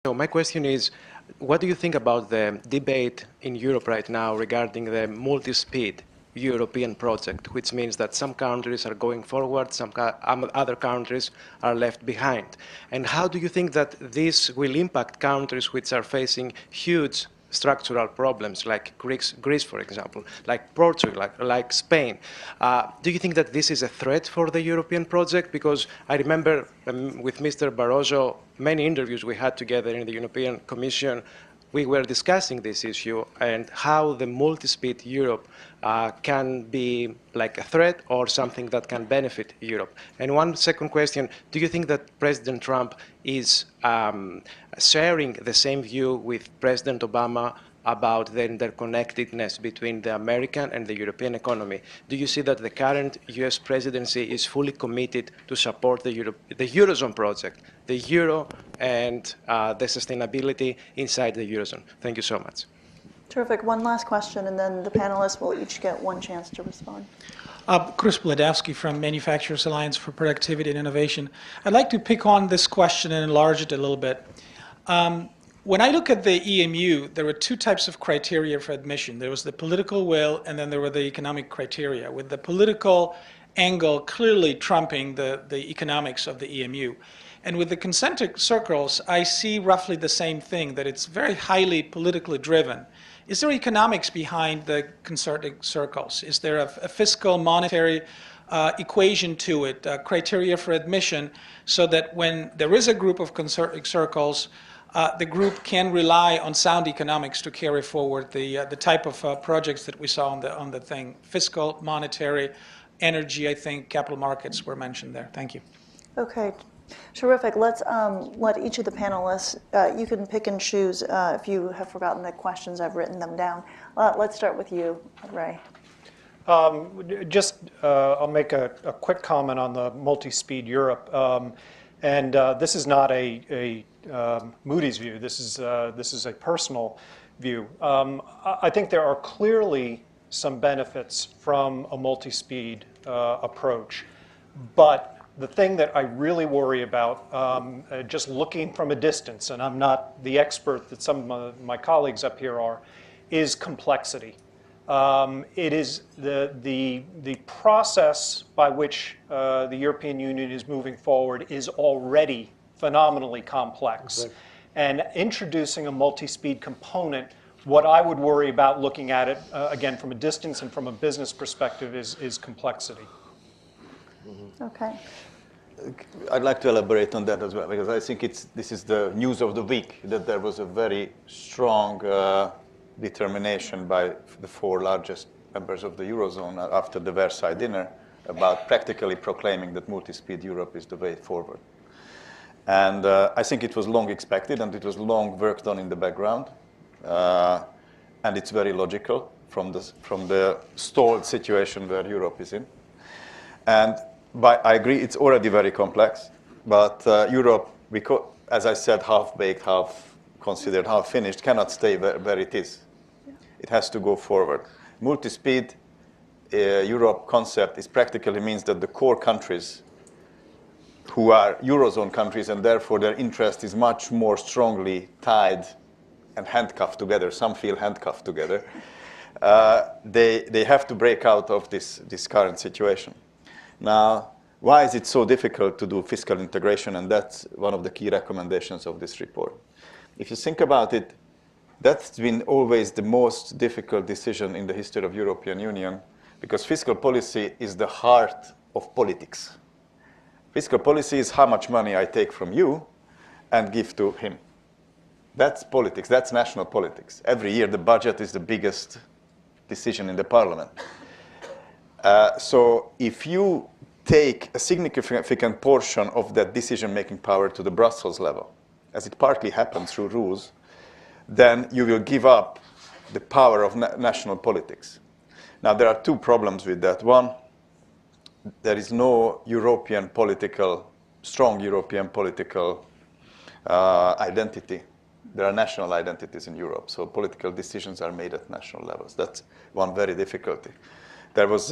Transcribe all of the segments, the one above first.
So my question is, what do you think about the debate in Europe right now regarding the multi-speed European project, which means that some countries are going forward, other countries are left behind? And how do you think that this will impact countries which are facing huge structural problems, like Greece, for example, like Portugal, like Spain? Do you think that this is a threat for the European project? Because I remember with Mr. Barroso, many interviews we had together in the European Commission, we were discussing this issue and how the multi-speed Europe can be like a threat or something that can benefit Europe. And one second question, do you think that President Trump is sharing the same view with President Obama about the interconnectedness between the American and the European economy? Do you see that the current US presidency is fully committed to support the Eurozone project, the Euro and the sustainability inside the Eurozone? Thank you so much. Terrific. One last question, and then the panelists will each get one chance to respond. Chris Bladowski from Manufacturers Alliance for Productivity and Innovation. I'd like to pick on this question and enlarge it a little bit. When I look at the EMU, there were two types of criteria for admission. There was the political will, and then there were the economic criteria, with the political angle clearly trumping the economics of the EMU. And with the concentric circles, I see roughly the same thing, that it's very highly politically driven. Is there economics behind the concentric circles? Is there a fiscal, monetary equation to it, criteria for admission, so that when there is a group of concentric circles, the group can rely on sound economics to carry forward the type of projects that we saw on the thing? Fiscal, monetary, energy, I think, capital markets were mentioned there. Thank you. Okay, terrific. Let's let each of the panelists, you can pick and choose if you have forgotten the questions, I've written them down. Let's start with you, Ray. I'll make a quick comment on the multi-speed Europe. This is not a Moody's view. This is a personal view. I think there are clearly some benefits from a multi-speed approach, but the thing that I really worry about, just looking from a distance, and I'm not the expert that some of my colleagues up here are, is complexity. It is the process by which the European Union is moving forward is already phenomenally complex. Okay. And introducing a multi-speed component, what I would worry about looking at it, again, from a distance and from a business perspective, is complexity. Mm-hmm. Okay. I'd like to elaborate on that as well, because I think this is the news of the week, that there was a very strong determination by the four largest members of the Eurozone after the Versailles dinner about practically proclaiming that multi-speed Europe is the way forward. And I think it was long expected, and it was long worked on in the background. And it's very logical from the stalled situation where Europe is in. And I agree, it's already very complex. But Europe, as I said, half-baked, half considered, half-finished, cannot stay where it is. Yeah. It has to go forward. Multi-speed Europe concept practically means that the core countries who are Eurozone countries, and therefore their interest is much more strongly tied and handcuffed together. Some feel handcuffed together. They have to break out of this current situation. Now, why is it so difficult to do fiscal integration? And that's one of the key recommendations of this report. If you think about it, that's been always the most difficult decision in the history of European Union, because fiscal policy is the heart of politics. Fiscal policy is how much money I take from you and give to him. That's politics. That's national politics. Every year, the budget is the biggest decision in the parliament. So if you take a significant portion of that decision-making power to the Brussels level, as it partly happens through rules, then you will give up the power of national politics. Now, there are two problems with that. One, there is no strong European political identity. There are national identities in Europe, so political decisions are made at national levels. That's one very difficulty. There was,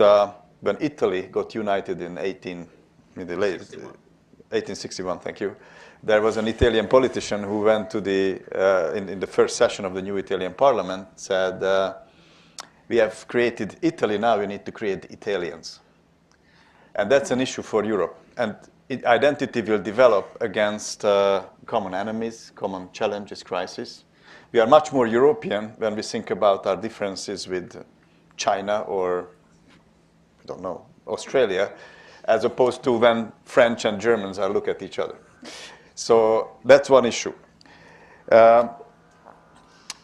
when Italy got united in 1861, thank you, There was an Italian politician who went to in the first session of the new Italian parliament, said, we have created Italy, now we need to create Italians. And that's an issue for Europe. And identity will develop against common enemies, common challenges, crises. We are much more European when we think about our differences with China or, I don't know, Australia, as opposed to when French and Germans look at each other. So that's one issue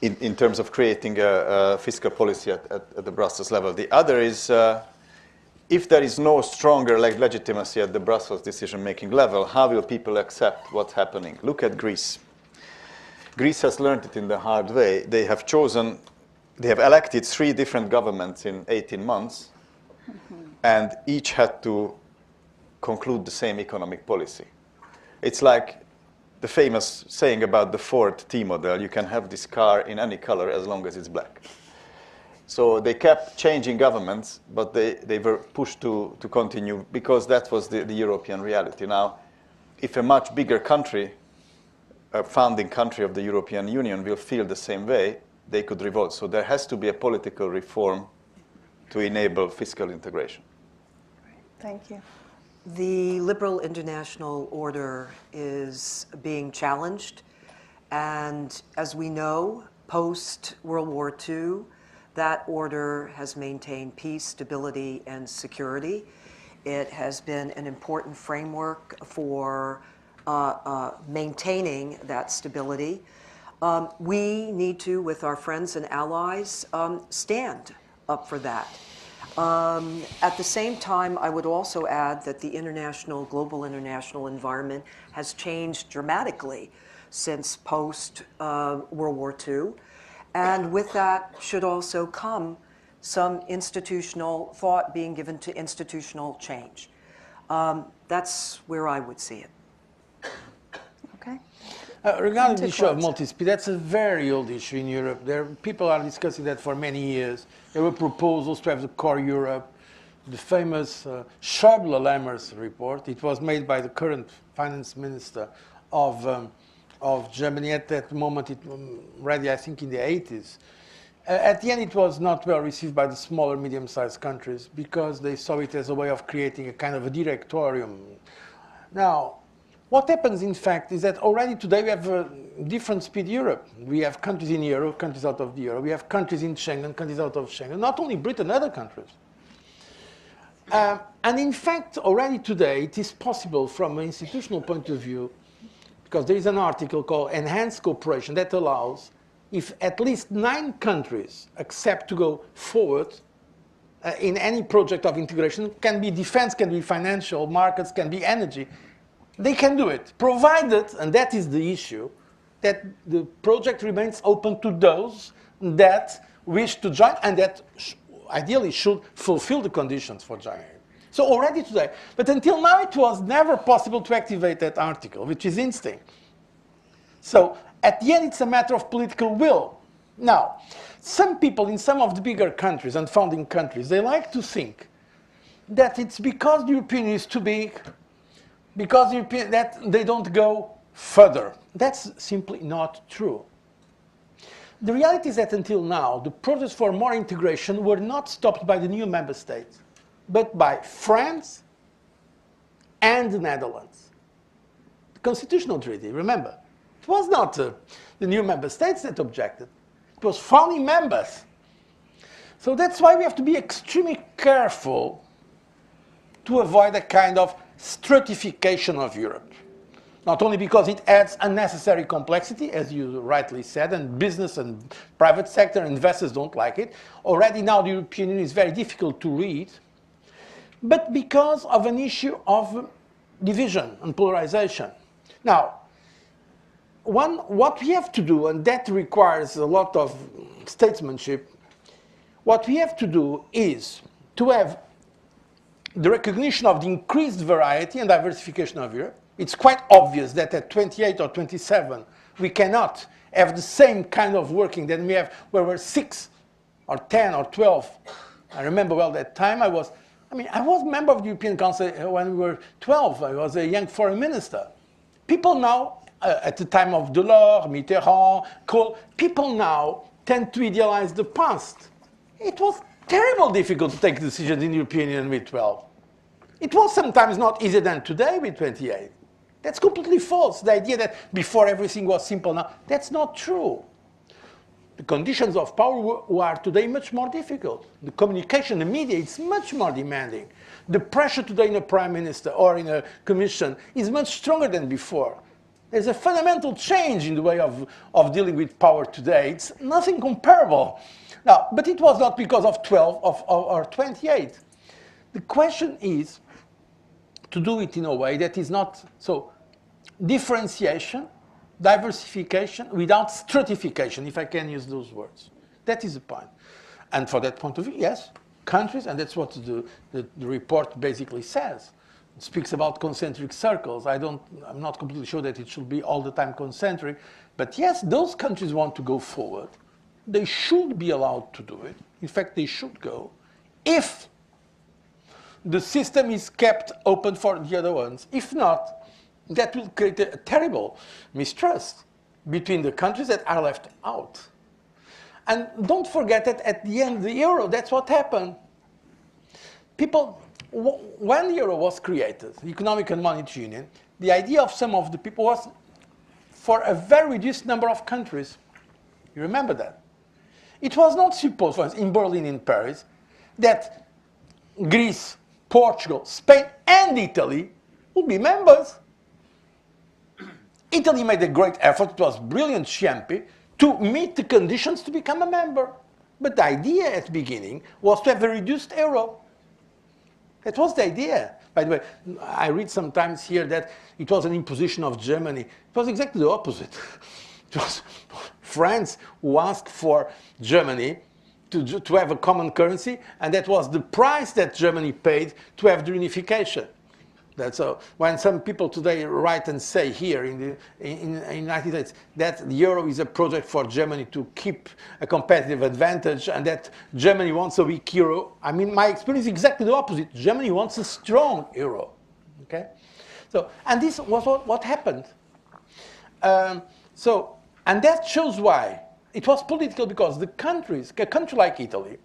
in terms of creating a fiscal policy at the Brussels level. The other is if there is no stronger legitimacy at the Brussels decision-making level, how will people accept what's happening? Look at Greece. Greece has learned it in the hard way. They have elected 3 different governments in 18 months, and each had to conclude the same economic policy. It's like the famous saying about the Ford T model, you can have this car in any color as long as it's black. So they kept changing governments, but they were pushed to continue because that was the European reality. Now, if a much bigger country, a founding country of the European Union will feel the same way, they could revolt. So there has to be a political reform to enable fiscal integration. Thank you. The liberal international order is being challenged. And as we know, post-World War II, that order has maintained peace, stability, and security. It has been an important framework for maintaining that stability. We need to, with our friends and allies, stand up for that. At the same time, I would also add that the global international environment has changed dramatically since post-World War II. And with that should also come some institutional thought being given to institutional change. That's where I would see it. Okay. Regarding the issue of multi-speed, that's a very old issue in Europe. People are discussing that for many years. There were proposals to have the core Europe, the famous Schäuble-Lammers report. It was made by the current finance minister of Germany at that moment, already I think in the 80s. At the end, it was not well received by the smaller, medium-sized countries because they saw it as a way of creating a kind of a directorium. Now, what happens, in fact, is that already today we have a different speed Europe. We have countries in the Euro, countries out of the Euro. We have countries in Schengen, countries out of Schengen. Not only Britain, other countries. And in fact, already today, it is possible from an institutional point of view, because there is an article called Enhanced Cooperation that allows, if at least 9 countries accept to go forward in any project of integration, can be defense, can be financial, markets, can be energy, they can do it, provided, and that is the issue, that the project remains open to those that wish to join and that ideally should fulfill the conditions for joining. So already today, but until now it was never possible to activate that article, which is interesting. So at the end it's a matter of political will. Now, some people in some of the bigger countries and founding countries, they like to think that it's because the European Union is too big, because that they don't go further. That's simply not true. The reality is that until now, the process for more integration were not stopped by the new member states, but by France and the Netherlands. The Constitutional Treaty, remember, it was not the new member states that objected. It was founding members. So that's why we have to be extremely careful to avoid a kind of stratification of Europe. Not only because it adds unnecessary complexity, as you rightly said, and business and private sector investors don't like it. Already now the European Union is very difficult to read, but because of an issue of division and polarization. Now, what we have to do, and that requires a lot of statesmanship, what we have to do is to have the recognition of the increased variety and diversification of Europe. It's quite obvious that at 28 or 27, we cannot have the same kind of working that we have where we're 6 or 10 or 12. I remember well that time I was a member of the European Council when we were 12. I was a young foreign minister. People now, at the time of Delors, Mitterrand, Kohl, people now tend to idealize the past. It was terribly difficult to take decisions in the European Union with 12. It was sometimes not easier than today with 28. That's completely false. The idea that before everything was simple now, that's not true. The conditions of power are today much more difficult. The communication, the media, is much more demanding. The pressure today in a prime minister or in a commission is much stronger than before. There's a fundamental change in the way of dealing with power today. It's nothing comparable. Now, but it was not because of 12 or 28. The question is to do it in a way that is not so differentiation, diversification without stratification, if I can use those words. That is the point. And for that point of view, yes, countries, and that's what the report basically says. It speaks about concentric circles. I'm not completely sure that it should be all the time concentric, but yes, those countries want to go forward. They should be allowed to do it. In fact, they should go if the system is kept open for the other ones. If not, that will create a terrible mistrust between the countries that are left out. And don't forget that at the end of the euro, that's what happened. People, when the euro was created, the Economic and Monetary Union, the idea of some of the people was for a very reduced number of countries. You remember that? It was not supposed, for instance, in Berlin, in Paris, that Greece, Portugal, Spain, and Italy would be members. Italy made a great effort, it was brilliant Ciampi, to meet the conditions to become a member. But the idea at the beginning was to have a reduced euro. That was the idea. By the way, I read sometimes here that it was an imposition of Germany. It was exactly the opposite. It was France who asked for Germany to have a common currency, and that was the price that Germany paid to have the unification. That's when some people today write and say here in the United States that the euro is a project for Germany to keep a competitive advantage and that Germany wants a weak euro. I mean, my experience is exactly the opposite. Germany wants a strong euro. Okay, so and this was what happened. And that shows why it was political, because the countries, a country like Italy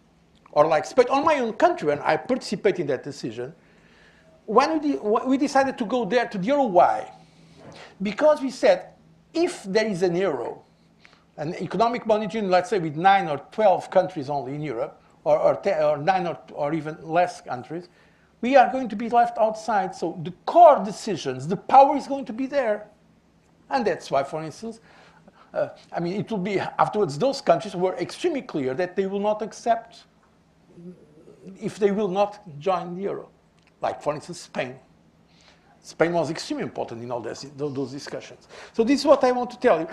or like Spain, or my own country, and I participate in that decision. When we decided to go there to the euro, why? Because we said, if there is an euro, an economic monetary union, let's say with 9 or 12 countries only in Europe, or 9 or even less countries, we are going to be left outside. So the core decisions, the power is going to be there. And that's why, for instance, I mean, it will be afterwards, those countries were extremely clear that they will not accept if they will not join the euro. Like, for instance, Spain. Spain was extremely important in all those discussions. So this is what I want to tell you.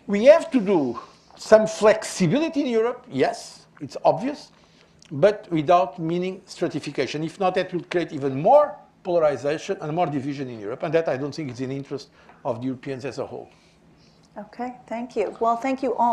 We have to do some flexibility in Europe, yes, it's obvious, but without meaning stratification. If not, that will create even more polarization and more division in Europe, and that I don't think is in the interest of the Europeans as a whole. Okay, thank you. Well, thank you all.